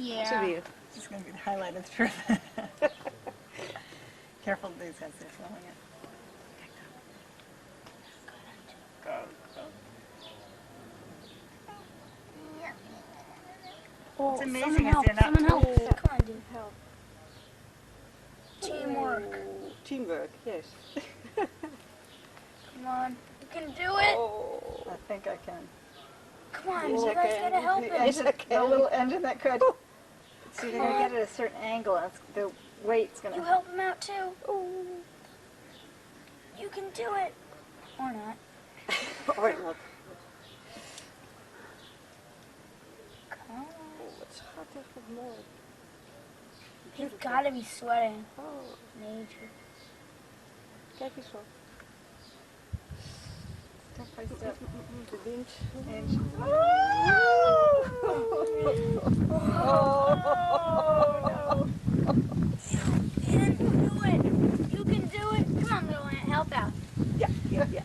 Yeah. To be. It's just going to be highlighted through. Careful, these guys are filming it. Go, go. Oh, It's amazing someone if help, they're not someone help. told. Come on, dude. Help. Teamwork. Teamwork, yes. Come on. You can do it. Oh. I think I can. Come on, Yes, you I guys can. gotta help The, him. Yes, I the can. little engine that could. See, they're going Come to get it at a certain angle. And the weight's going You to. help him out too. Oh. You can do it. Or not. Or not. Come on. Oh, it's hot even more. You've gotta be sweating. Oh, Nature. kijk eens wat. Step by step. De wind. Inch. Oh, no. You can do it. You can do it. Come on, little ant. Help out. Ja, ja, ja.